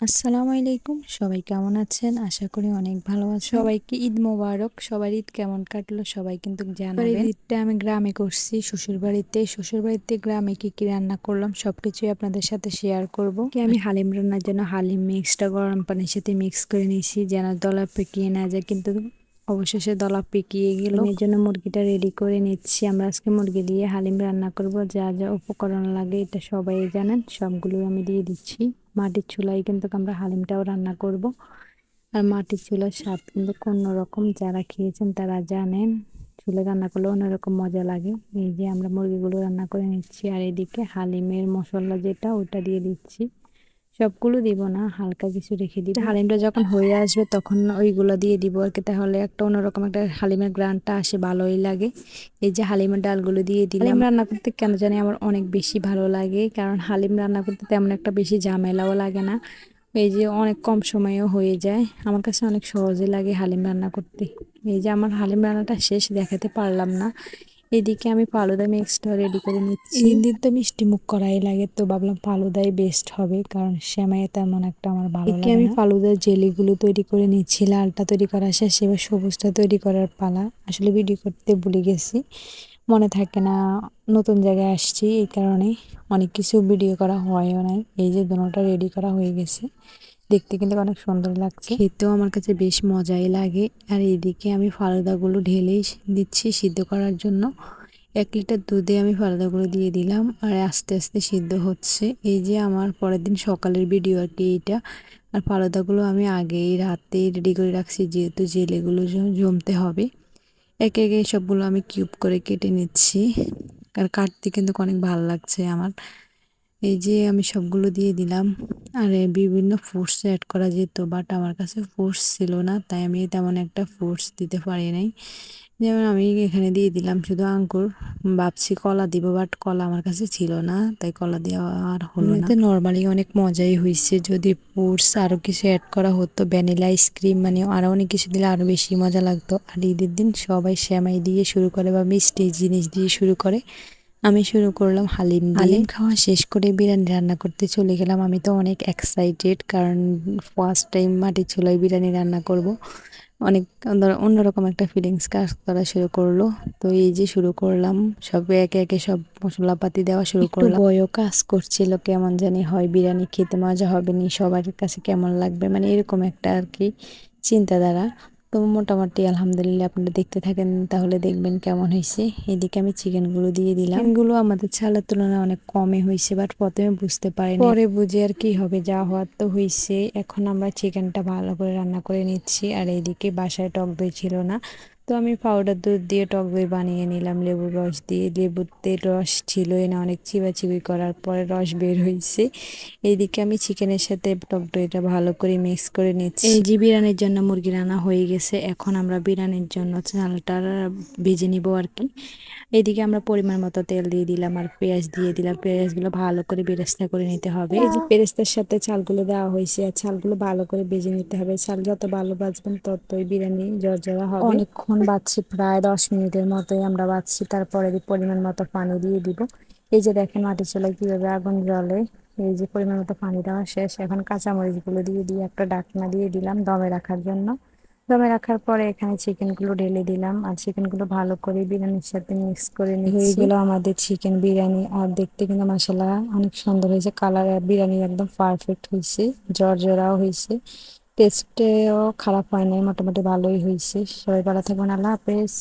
আসসালামু আলাইকুম, সবাই কেমন আছেন? আশা করি অনেক ভালো আছেন। সবাইকে ঈদ মোবারক। সবার ঈদ কেমন কাটলো সবাই কিন্তু জানাবেন। ঈদটা আমি গ্রামে করছি, শ্বশুরবাড়িতে গ্রামে কি কি রান্না করলাম সবকিছুই আপনাদের সাথে শেয়ার করব। আমি হালিম রান্নার জন্য হালিম মিক্সটা গরম পানির সাথে মিক্স করে নিয়েছি যেন দলা পেকিয়ে না যায়, কিন্তু অবশেষে দলা পেকিয়ে গেল। এর জন্য মুরগিটা রেডি করে নিচ্ছি। আমরা আজকে মুরগি দিয়ে হালিম রান্না করব। যা যা উপকরণ লাগে এটা সবাই জানেন, সবগুলো আমি দিয়ে দিচ্ছি। মাটির চুলায় কিন্তু আমরা হালিমটাও রান্না করব। আর মাটির চুলার স্বাদ কিন্তু অন্যরকম, যারা খেয়েছেন তারা জানেন চুলে রান্না করলে অন্যরকম মজা লাগে। এই যে আমরা মুরগিগুলো রান্না করে নিচ্ছি, আর এদিকে হালিমের মশলা যেটা ওটা দিয়ে দিচ্ছি। সবগুলো দিব না, হালকা কিছু রেখে দিব। হালিমটা যখন হয়ে আসবে তখন ওইগুলো দিয়ে দিব আর কি, তাহলে একটা অন্যরকম একটা হালিমের গ্রানটা আসে, ভালোই লাগে। এই যে হালিমের ডালগুলো দিয়ে দিলাম। হালিম রান্না করতে কেন জানি আমার অনেক বেশি ভালো লাগে, কারণ হালিম রান্না করতে তেমন একটা বেশি ঝামেলাও লাগে না। এই যে অনেক কম সময়েও হয়ে যায়, আমার কাছে অনেক সহজে লাগে হালিম রান্না করতে। এই যে আমার হালিম রান্নাটা শেষ, দেখাতে পারলাম না। এদিকে আমি ফালুদা মিক্সটা রেডি করে নিচ্ছি। ঈদের তো মিষ্টি মুখ করাই লাগে, তো ভাবলাম ফালুদাই বেস্ট হবে, কারণ সেমাই তেমন একটা আমার ভালো লাগে না। আমি ফালুদার জেলিগুলো তৈরি করে নিচ্ছি। লালটা তৈরি করা শেষ, এবার সবুজটা তৈরি করার পালা। আসলে ভিডিও করতে ভুলে গেছি, মনে থাকে না, নতুন জায়গায় আসছি এই কারণে অনেক কিছু ভিডিও করা হয়ও নাই। এই যে দোনোটা রেডি করা হয়ে গেছে, দেখতে কিন্তু অনেক সুন্দর লাগছে, খেতেও আমার কাছে বেশ মজাই লাগে। আর এদিকে আমি ফালুদাগুলো ঢেলেই দিচ্ছি সিদ্ধ করার জন্য। 1 লিটার দুধে আমি ফালুদাগুলো দিয়ে দিলাম, আর আস্তে আস্তে সিদ্ধ হচ্ছে। এই যে আমার পরের দিন সকালের ভিডিও আর কি এইটা। আর ফালুদাগুলো আমি আগেই রাতে রেডি করে রাখছি, যেহেতু জেলেগুলো জমতে হবে। একে একে সবগুলো আমি কিউব করে কেটে নিচ্ছি, আর কাটতে কিন্তু অনেক ভালো লাগছে আমার। এই যে আমি সবগুলো দিয়ে দিলাম। আর বিভিন্ন ফ্রুটস অ্যাড করা যেত, বাট আমার কাছে ফ্রুটস ছিল না, তাই আমি তেমন একটা ফ্রুটস দিতে পারি নাই। যেমন আমি এখানে দিয়ে দিলাম শুধু আঙ্গুর। ভাবছি কলা দিব, বাট কলা আমার কাছে ছিল না, তাই কলা দেওয়া আর হলো না। নর্মালি অনেক মজাই হয়েছে, যদি ফ্রুটস আরও কিছু অ্যাড করা হতো, ভ্যানিলা আইসক্রিম মানে আরও অনেক কিছু দিলে আরও বেশি মজা লাগতো। আর ঈদের দিন সবাই সেমাই দিয়ে শুরু করে বা মিষ্টি জিনিস দিয়ে শুরু করে, আমি শুরু করলাম হালিম দিয়ে। হালিম খাওয়া শেষ করে বিরিয়ানি রান্না করতে চলে গেলাম। আমি তো অনেক এক্সাইটেড, কারণ ফার্স্ট টাইম মাটির চুলায় বিরিয়ানি রান্না করব। অনেক অন্যরকম একটা ফিলিংস কাজ করা শুরু করলো। তো এই যে শুরু করলাম, সব একে একে সব মশলাপাতি দেওয়া শুরু করলাম। ভয়ও কাজ করছিল, কেমন জানি হয় বিরিয়ানি খেতে মজা হবে নি, সবার কাছে কেমন লাগবে, মানে এরকম একটা আর কি চিন্তাধারা। তো মোটামুটি আলহামদুলিল্লাহ, আপনারা দেখতে থাকেন তাহলে দেখবেন কেমন হয়েছে। এদিকে আমি চিকেনগুলো দিয়ে দিলাম। চিকেনগুলো আমাদের চালের তুলনায় অনেক কমে হয়েছে, বাট প্রথমে বুঝতে পারিনি, পরে বুঝে আর কি হবে, যা হওয়ার তো হয়েছে। এখন আমরা চিকেনটা ভালো করে রান্না করে নিচ্ছি। আর এইদিকে বাসায় টক দই ছিল না, তো আমি পাউডার দুধ দিয়ে টক দই বানিয়ে নিলাম লেবুর রস দিয়ে। লেবুতে রস ছিলই না, অনেক চিবাচিবি করার পরে রস বের হয়েছে। এইদিকে আমি চিকেনের সাথে টক দইটা ভালো করে মিক্স করে নিচ্ছি। এই যে বিরিয়ানির জন্য মুরগি রান্না হয়ে গেছে, এখন আমরা বিরিয়ানির জন্য চালটা ভেজে নিব আর কি। এইদিকে আমরা পরিমাণ মতো তেল দিয়ে দিলাম, আর পেঁয়াজ দিয়ে দিলাম। পেঁয়াজগুলো ভালো করে বেরেস্তা করে নিতে হবে। এই যে পেরেস্তার সাথে চালগুলো দেওয়া হয়েছে, আর চালগুলো ভালো করে ভেজে নিতে হবে। চাল যত ভালো ভাজবেন ততই বিরিয়ানি জর্জরা হবে। অনেকক্ষণ বাজছি, প্রায় 10 মিনিটের মতোই আমরা বাজছি। তারপরে পরিমাণ মতো পানি দিয়ে দিব। এই যে দেখেন মাটির চুলায় কিভাবে আগুন জ্বলে। এই যে পরিমাণ মতো পানি দেওয়া শেষ, এখন কাঁচামরিচগুলো দিয়ে একটা ডাকনা দিয়ে দিলাম দমে রাখার জন্য। দমে রাখার পরে এখানে চিকেনগুলো ঢেলে দিলাম, আর চিকেনগুলো ভালো করে বিরিয়ানির সাথে মিক্স করে নিচ্ছি। হয়ে গেল আমাদের চিকেন বিরিয়ানি। আর দেখতে কিন্তু মাশাআল্লাহ অনেক সুন্দর হয়েছে, কালার আর বিরিয়ানি একদম পারফেক্ট হয়েছে, জর্জরাও হয়েছে। টেস্টেও খারাপ হয় নাই, মোটামুটি ভালোই হয়েছে। সবাই ভালো থাকবেন, আল্লাহ হাফেজ।